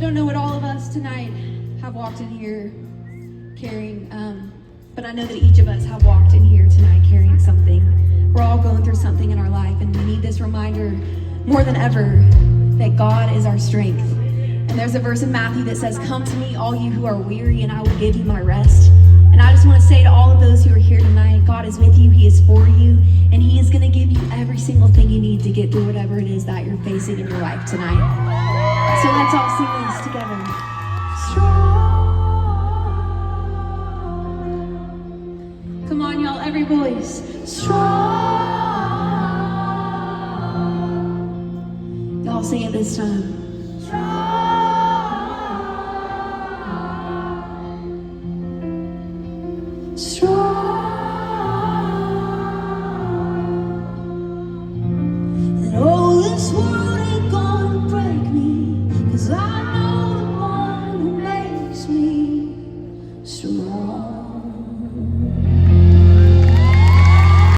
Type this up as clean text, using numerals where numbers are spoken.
don't know what all of us tonight have walked in here carrying, but I know that each of us have walked in here tonight carrying something. We're all going through something in our life, and we need this reminder more than ever that God is our strength. And there's a verse in Matthew that says, "Come to me, all you who are weary, and I will give you my rest." And I just want to say to all of those who are here tonight, God is with you, He is for you, and He is going to give you every single thing you need to get through whatever it is that you're facing in your life tonight. So let's all sing this together. Come on, y'all, every voice.